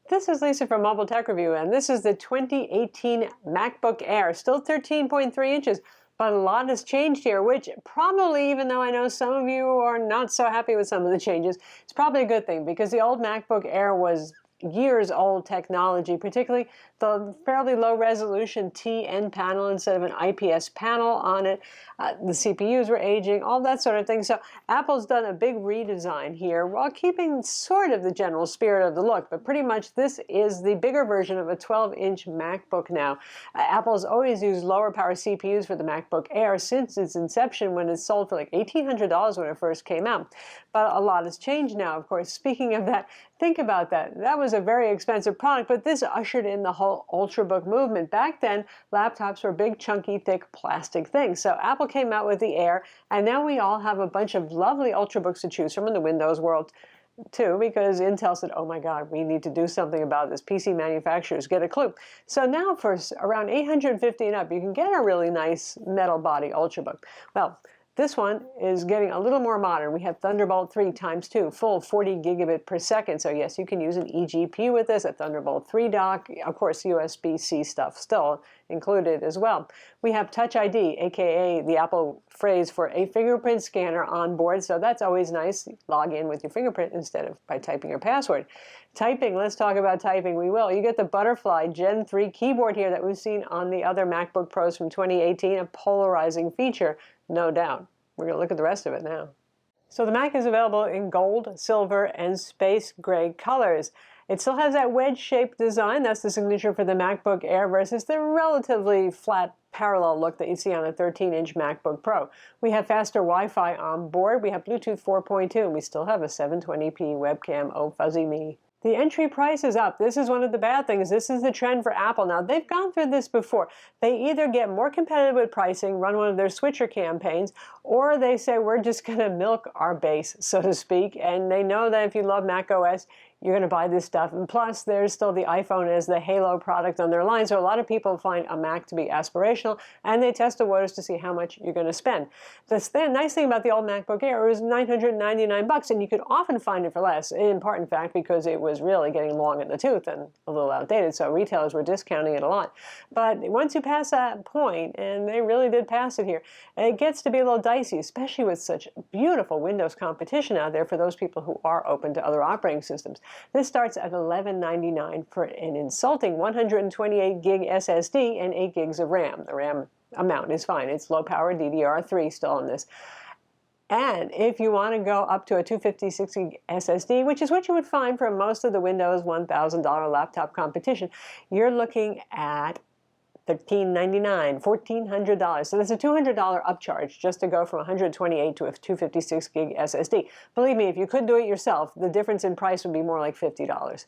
This is Lisa from Mobile Tech Review, and this is the 2018 MacBook Air. Still 13.3 inches, but a lot has changed here, which probably, even though I know some of you are not so happy with some of the changes, it's probably a good thing, because the old MacBook Air was years old technology, particularly the fairly low resolution TN panel instead of an IPS panel on it. The CPUs were aging, all that sort of thing. So Apple's done a big redesign here while keeping sort of the general spirit of the look, but pretty much this is the bigger version of a 12-inch MacBook now. Apple's always used lower power CPUs for the MacBook Air since its inception, when it sold for like $1,800 when it first came out. But a lot has changed now, of course. Speaking of that, think about that. That was a very expensive product, but this ushered in the whole Ultrabook movement. Back then, laptops were big, chunky, thick plastic things. So Apple came out with the Air, and now we all have a bunch of lovely Ultrabooks to choose from in the Windows world too, because Intel said, oh my God, we need to do something about this. PC manufacturers get a clue. So now for around $850 and up, you can get a really nice metal body Ultrabook. Well, this one is getting a little more modern. We have Thunderbolt 3 × 2, full 40 gigabit per second. So yes, you can use an eGPU with this, a Thunderbolt 3 dock, of course USB-C stuff still included as well. We have Touch ID, aka the Apple phrase for a fingerprint scanner on board. So that's always nice. Log in with your fingerprint instead of by typing your password. Typing, let's talk about typing. We will. You get the Butterfly Gen 3 keyboard here that we've seen on the other MacBook Pros from 2018, a polarizing feature, no doubt. We're going to look at the rest of it now. So the Mac is available in gold, silver, and space gray colors. It still has that wedge-shaped design. That's the signature for the MacBook Air versus the relatively flat parallel look that you see on a 13-inch MacBook Pro. We have faster Wi-Fi on board. We have Bluetooth 4.2, and we still have a 720p webcam. Oh, fuzzy me. The entry price is up. This is one of the bad things. This is the trend for Apple. Now, they've gone through this before. They either get more competitive with pricing, run one of their switcher campaigns, or they say, we're just going to milk our base, so to speak. And they know that if you love Mac OS, you're going to buy this stuff. And plus, there's still the iPhone as the halo product on their line. So a lot of people find a Mac to be aspirational, and they test the waters to see how much you're going to spend. The nice thing about the old MacBook Air is $999, and you could often find it for less, in part, in fact, because it was really getting long in the tooth and a little outdated, so retailers were discounting it a lot. But once you pass that point, and they really did pass it here, it gets to be a little dicey, especially with such beautiful Windows competition out there for those people who are open to other operating systems. This starts at $1199 for an insulting 128 gig SSD and 8 gigs of RAM. The RAM amount is fine. It's low power DDR3 still on this. And if you want to go up to a 256 gig SSD, which is what you would find for most of the Windows $1,000 laptop competition, you're looking at $1,399, $1,400. So there's a $200 upcharge just to go from 128 to a 256 gig SSD. Believe me, if you could do it yourself, the difference in price would be more like $50.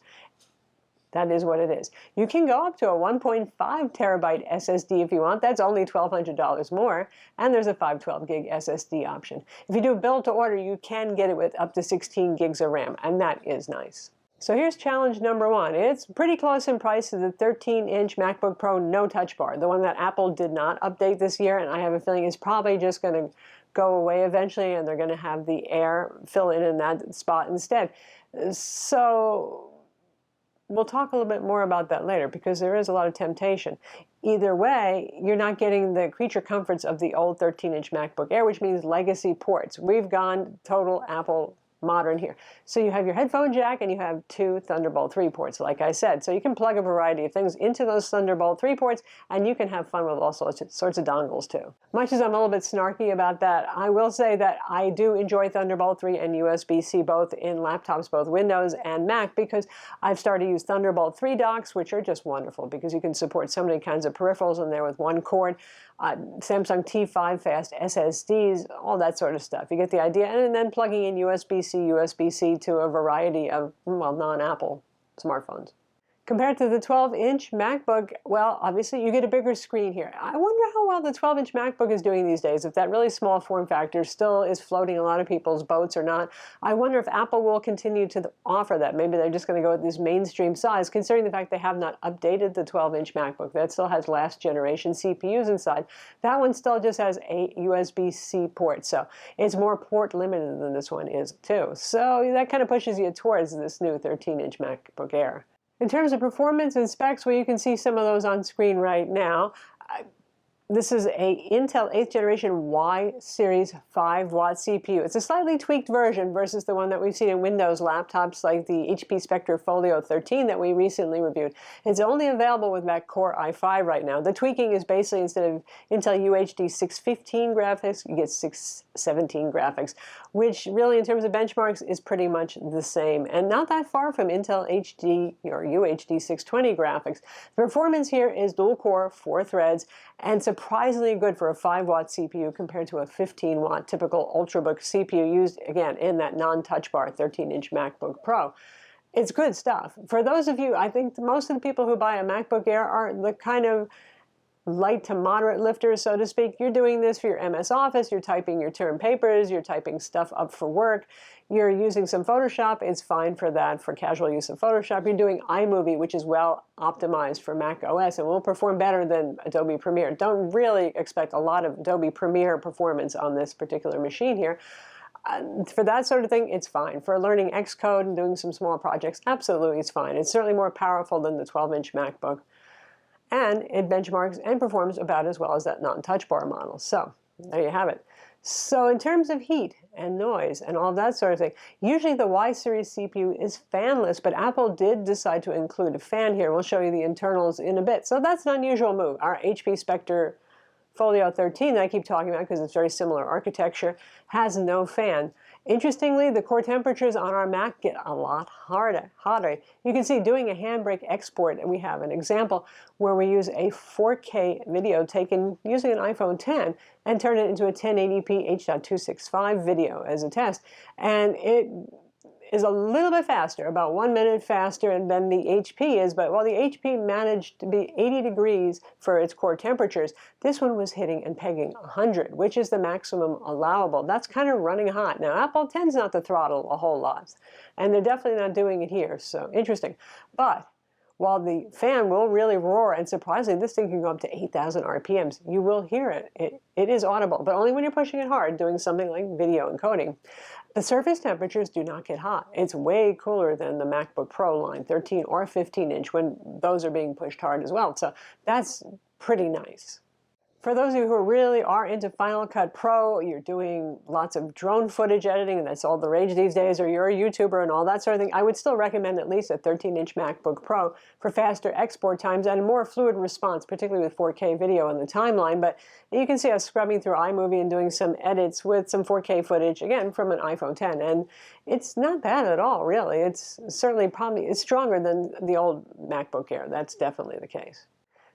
That is what it is. You can go up to a 1.5 terabyte SSD if you want. That's only $1,200 more. And there's a 512 gig SSD option. If you do build to order, you can get it with up to 16 gigs of RAM, and that is nice. So here's challenge number one. It's pretty close in price to the 13-inch MacBook Pro no touch bar, the one that Apple did not update this year, and I have a feeling it's probably just going to go away eventually, and they're going to have the Air fill in that spot instead. So we'll talk a little bit more about that later, because there is a lot of temptation. Either way, you're not getting the creature comforts of the old 13-inch MacBook Air, which means legacy ports. We've gone total Apple modern here. So you have your headphone jack and you have two Thunderbolt 3 ports, like I said. So you can plug a variety of things into those Thunderbolt 3 ports, and you can have fun with all sorts of dongles too. Much as I'm a little bit snarky about that, I will say that I do enjoy Thunderbolt 3 and USB-C both in laptops, both Windows and Mac, because I've started to use Thunderbolt 3 docks, which are just wonderful because you can support so many kinds of peripherals in there with one cord. Samsung T5 fast SSDs, all that sort of stuff. You get the idea. And then plugging in USB-C to a variety of, well, non-Apple smartphones. Compared to the 12-inch MacBook, well, obviously you get a bigger screen here. I wonder how well the 12-inch MacBook is doing these days, if that really small form factor still is floating a lot of people's boats or not. I wonder if Apple will continue to offer that. Maybe they're just going to go with this mainstream size, considering the fact they have not updated the 12-inch MacBook. That still has last generation CPUs inside. That one still just has a USB-C port, so it's more port limited than this one is too. So that kind of pushes you towards this new 13-inch MacBook Air. In terms of performance and specs, well, you can see some of those on screen right now. This is a Intel 8th generation Y series 5-watt CPU. It's a slightly tweaked version versus the one that we've seen in Windows laptops like the HP Spectre Folio 13 that we recently reviewed. It's only available with Mac Core i5 right now. The tweaking is basically instead of Intel UHD 615 graphics, you get 617 graphics, which really in terms of benchmarks is pretty much the same and not that far from Intel HD or UHD 620 graphics. The performance here is dual core, 4 threads, and surprisingly good for a 5-watt CPU compared to a 15-watt typical Ultrabook CPU used, again, in that non-touch bar 13-inch MacBook Pro. It's good stuff. For those of you, I think most of the people who buy a MacBook Air are the kind of light to moderate lifters, so to speak. You're doing this for your MS Office, you're typing your term papers, you're typing stuff up for work, you're using some Photoshop, it's fine for that, for casual use of Photoshop. You're doing iMovie, which is well optimized for Mac OS and will perform better than Adobe Premiere. Don't really expect a lot of Adobe Premiere performance on this particular machine here. For that sort of thing, it's fine. For learning Xcode and doing some small projects, absolutely it's fine. It's certainly more powerful than the 12-inch MacBook. And it benchmarks and performs about as well as that non-touch bar model. So there you have it. So in terms of heat and noise and all that sort of thing, usually the Y series CPU is fanless, but Apple did decide to include a fan here. We'll show you the internals in a bit. So that's an unusual move. Our HP Spectre Folio 13 that I keep talking about because it's very similar architecture has no fan. Interestingly, the core temperatures on our Mac get a lot hotter. You can see doing a handbrake export, and we have an example where we use a 4K video taken using an iPhone X and turn it into a 1080p H.265 video as a test. And it is a little bit faster, about 1 minute faster than the HP is, but while the HP managed to be 80 degrees for its core temperatures, this one was hitting and pegging 100, which is the maximum allowable. That's kind of running hot. Now, Apple tends not to throttle a whole lot, and they're definitely not doing it here, so interesting. But while the fan will really roar, and surprisingly, this thing can go up to 8,000 RPMs, you will hear it. It is audible, but only when you're pushing it hard, doing something like video encoding. The surface temperatures do not get hot. It's way cooler than the MacBook Pro line, 13 or 15-inch, when those are being pushed hard as well. So that's pretty nice. For those of you who really are into Final Cut Pro, you're doing lots of drone footage editing, and that's all the rage these days, or you're a YouTuber and all that sort of thing, I would still recommend at least a 13-inch MacBook Pro for faster export times and a more fluid response, particularly with 4K video in the timeline. But you can see us scrubbing through iMovie and doing some edits with some 4K footage, again, from an iPhone X. And it's not bad at all, really. It's certainly it's stronger than the old MacBook Air. That's definitely the case.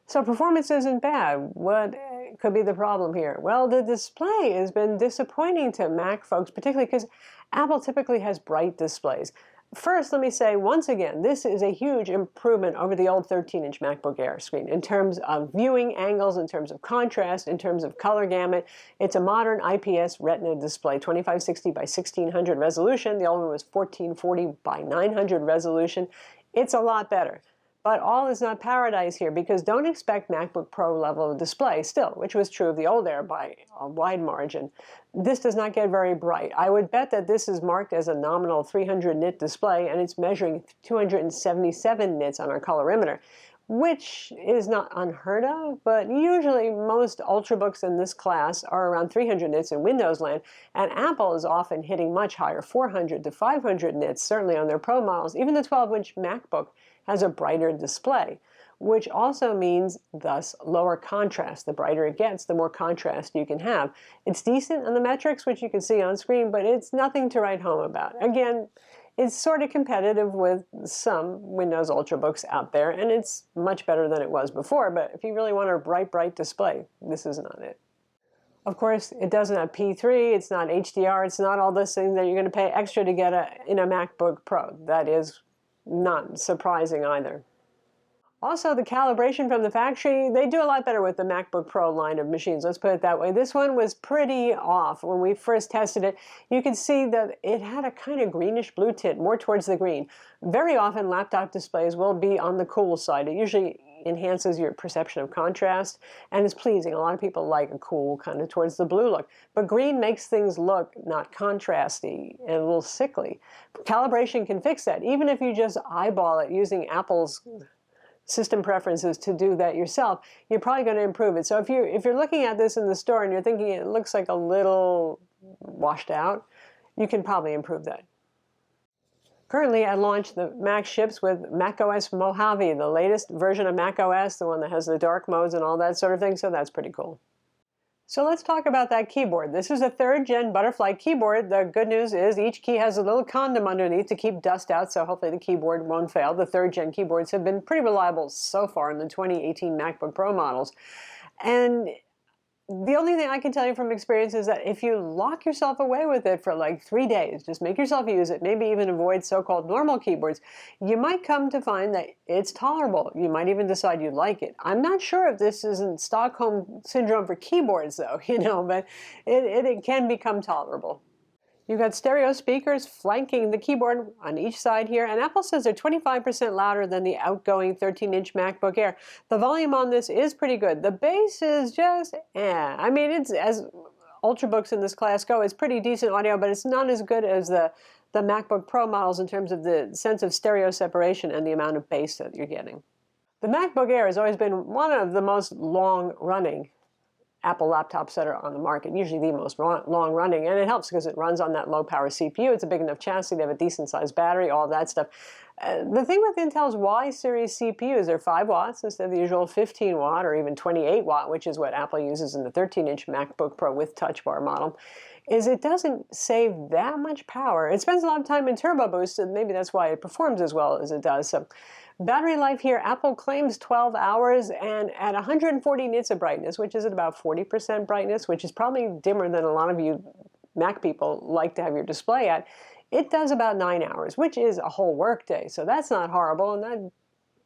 So performance isn't bad. What could be the problem here? Well, the display has been disappointing to Mac folks, particularly because Apple typically has bright displays. First, let me say, once again, this is a huge improvement over the old 13-inch MacBook Air screen in terms of viewing angles, in terms of contrast, in terms of color gamut. It's a modern IPS Retina display, 2560 by 1600 resolution. The old one was 1440 by 900 resolution. It's a lot better. But all is not paradise here, because don't expect MacBook Pro level of display still, which was true of the old Air by a wide margin. This does not get very bright. I would bet that this is marked as a nominal 300 nit display, and it's measuring 277 nits on our colorimeter, which is not unheard of, but usually most Ultrabooks in this class are around 300 nits in Windows land, and Apple is often hitting much higher, 400 to 500 nits, certainly on their Pro models. Even the 12-inch MacBook has a brighter display, which also means thus lower contrast. The brighter it gets, the more contrast you can have. It's decent on the metrics, which you can see on screen, but it's nothing to write home about. Again, it's sort of competitive with some Windows Ultrabooks out there, and it's much better than it was before, but if you really want a bright display, this is not it. Of course, it doesn't have P3, it's not HDR, it's not all those things that you're going to pay extra to get in a MacBook Pro. That is not surprising either. Also, the calibration from the factory, they do a lot better with the MacBook Pro line of machines. Let's put it that way. This one was pretty off. When we first tested it, you could see that it had a kind of greenish blue tint, more towards the green. Very often, laptop displays will be on the cool side. It usually enhances your perception of contrast and is pleasing. A lot of people like a cool kind of towards the blue look. But green makes things look not contrasty and a little sickly. Calibration can fix that, even if you just eyeball it using Apple's system preferences to do that yourself, you're probably going to improve it. So if you're looking at this in the store and you're thinking it looks like a little washed out, you can probably improve that. Currently at launch, the Mac ships with macOS Mojave, the latest version of macOS, the one that has the dark modes and all that sort of thing, so that's pretty cool. So let's talk about that keyboard. This is a 3rd-gen Butterfly keyboard. The good news is each key has a little condom underneath to keep dust out, so hopefully the keyboard won't fail. The 3rd-gen keyboards have been pretty reliable so far in the 2018 MacBook Pro models. And the only thing I can tell you from experience is that if you lock yourself away with it for like 3 days, just make yourself use it, maybe even avoid so-called normal keyboards, you might come to find that it's tolerable. You might even decide you like it. I'm not sure if this isn't Stockholm Syndrome for keyboards, though, but it can become tolerable. You've got stereo speakers flanking the keyboard on each side here, and Apple says they're 25% louder than the outgoing 13-inch MacBook Air. The volume on this is pretty good. The bass is just, I mean, it's, as Ultrabooks in this class go, it's pretty decent audio, but it's not as good as the MacBook Pro models in terms of the sense of stereo separation and the amount of bass that you're getting. The MacBook Air has always been one of the most long-running Apple laptops that are on the market, usually the most long-running, and it helps because it runs on that low-power CPU. It's a big enough chassis to have a decent-sized battery, all of that stuff. The thing with Intel's Y series CPUs, they're 5 watts instead of the usual 15 watt or even 28 watt, which is what Apple uses in the 13-inch MacBook Pro with Touch Bar model, is it doesn't save that much power. It spends a lot of time in turbo boost, and maybe that's why it performs as well as it does. So, battery life here, Apple claims 12 hours, and at 140 nits of brightness, which is at about 40% brightness, which is probably dimmer than a lot of you Mac people like to have your display at, it does about 9 hours, which is a whole workday. So that's not horrible, and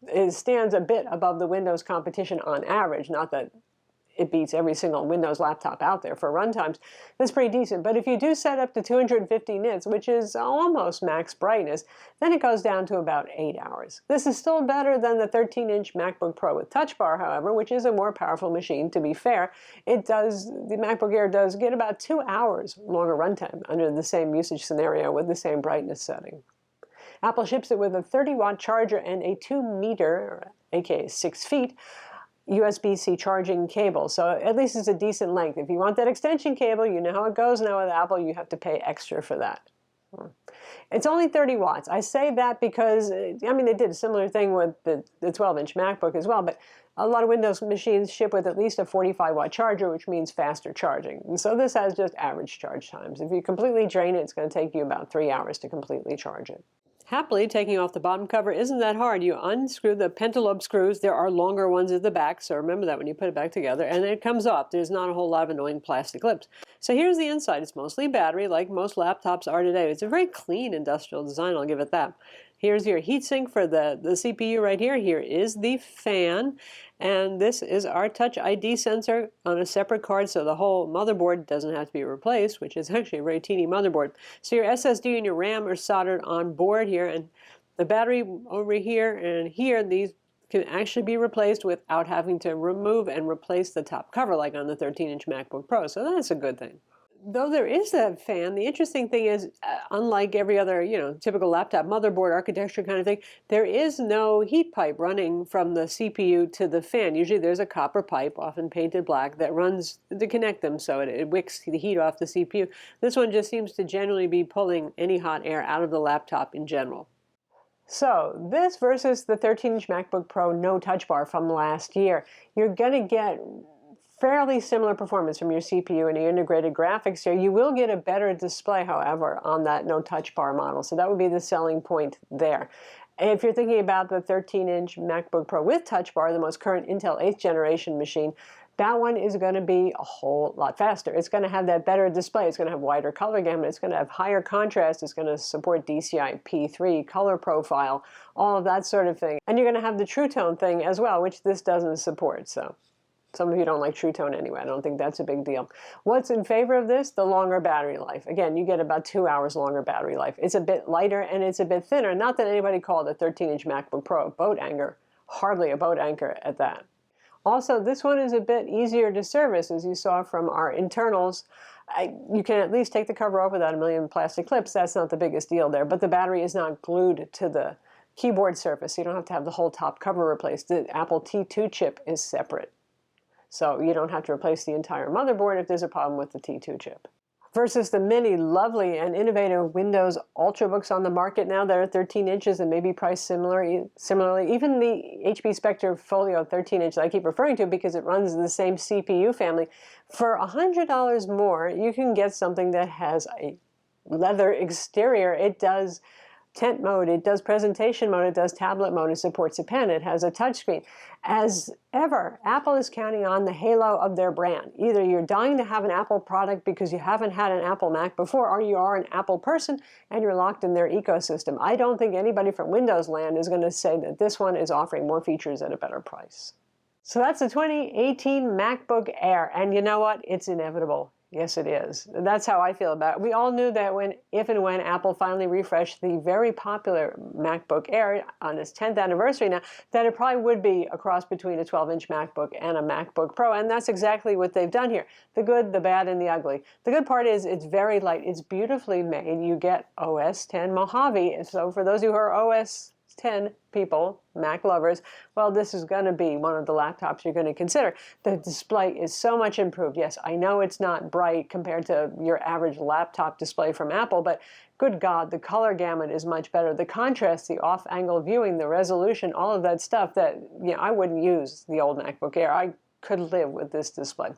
that stands a bit above the Windows competition on average. Not that it beats every single Windows laptop out there for runtimes. That's pretty decent. But if you do set up to 250 nits, which is almost max brightness, then it goes down to about 8 hours. This is still better than the 13-inch MacBook Pro with Touch Bar, however, which is a more powerful machine, to be fair. The MacBook Air does get about 2 hours longer runtime under the same usage scenario with the same brightness setting. Apple ships it with a 30-watt charger and a 2-meter, aka 6 feet, USB-C charging cable, so at least it's a decent length. If you want that extension cable, you know how it goes now with Apple, you have to pay extra for that. It's only 30 watts. I say that because, I mean, they did a similar thing with the 12-inch MacBook as well, but a lot of Windows machines ship with at least a 45-watt charger, which means faster charging. And so this has just average charge times. If you completely drain it, it's going to take you about 3 hours to completely charge it. Happily, taking off the bottom cover isn't that hard. You unscrew the pentalobe screws. There are longer ones at the back, so remember that when you put it back together, and it comes off. There's not a whole lot of annoying plastic clips. So here's the inside. It's mostly battery, like most laptops are today. It's a very clean industrial design, I'll give it that. Here's your heatsink for the CPU right here. Here is the fan, and this is our Touch ID sensor on a separate card, so the whole motherboard doesn't have to be replaced, which is actually a very teeny motherboard. So your SSD and your RAM are soldered on board here, and the battery over here and here, these can actually be replaced without having to remove and replace the top cover like on the 13-inch MacBook Pro, so that's a good thing. Though there is that fan, the interesting thing is, unlike every other, typical laptop motherboard architecture kind of thing, there is no heat pipe running from the CPU to the fan. Usually there's a copper pipe, often painted black, that runs to connect them so it wicks the heat off the CPU. This one just seems to generally be pulling any hot air out of the laptop in general. So this versus the 13-inch MacBook Pro no touch bar from last year, you're going to get fairly similar performance from your CPU and your integrated graphics here. You will get a better display, however, on that no touch bar model. So that would be the selling point there. If you're thinking about the 13-inch MacBook Pro with Touch Bar, the most current Intel 8th generation machine, That one is going to be a whole lot faster. It's going to have that better display. It's going to have wider color gamut. It's going to have higher contrast. It's going to support DCI-P3, color profile, all of that sort of thing. And you're going to have the True Tone thing as well, which this doesn't support. So some of you don't like True Tone anyway. I don't think that's a big deal. What's in favor of this? The longer battery life. Again, you get about 2 hours longer battery life. It's a bit lighter and it's a bit thinner. Not that anybody called a 13-inch MacBook Pro a boat anchor. Hardly a boat anchor at that. Also, this one is a bit easier to service, as you saw from our internals. You can at least take the cover off without a million plastic clips. That's not the biggest deal there. But the battery is not glued to the keyboard surface. You don't have to have the whole top cover replaced. The Apple T2 chip is separate. So you don't have to replace the entire motherboard if there's a problem with the T2 chip. Versus the many lovely and innovative Windows Ultrabooks on the market now that are 13 inches and maybe priced similarly. Even the HP Spectre Folio 13-inch that I keep referring to because it runs the same CPU family. For $100 more, you can get something that has a leather exterior. It does tent mode, it does presentation mode, it does tablet mode, it supports a pen, it has a touchscreen. As ever, Apple is counting on the halo of their brand. Either you're dying to have an Apple product because you haven't had an Apple Mac before, or you are an Apple person and you're locked in their ecosystem. I don't think anybody from Windows land is going to say that this one is offering more features at a better price. So that's the 2018 MacBook Air, and you know what? It's inevitable. Yes, it is. That's how I feel about it. We all knew that if and when Apple finally refreshed the very popular MacBook Air on its 10th anniversary now, that it probably would be a cross between a 12-inch MacBook and a MacBook Pro, and that's exactly what they've done here. The good, the bad, and the ugly. The good part is it's very light. It's beautifully made. You get OS X Mojave. So for those who are OS X people, Mac lovers, well, this is going to be one of the laptops you're going to consider. The display is so much improved. Yes, I know it's not bright compared to your average laptop display from Apple, but good God, the color gamut is much better. The contrast, the off-angle viewing, the resolution, all of that stuff that, you know, I wouldn't use the old MacBook Air. I could live with this display.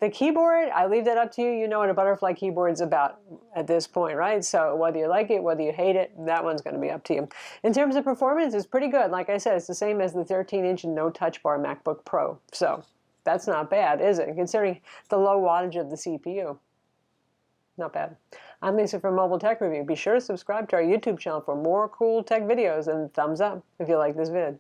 The keyboard, I leave that up to you. You know what a butterfly keyboard is about at this point, right? So whether you like it, whether you hate it, that one's going to be up to you. In terms of performance, it's pretty good. Like I said, it's the same as the 13-inch no touch bar MacBook Pro. So that's not bad, is it? Considering the low wattage of the CPU. Not bad. I'm Lisa from Mobile Tech Review. Be sure to subscribe to our YouTube channel for more cool tech videos, and thumbs up if you like this vid.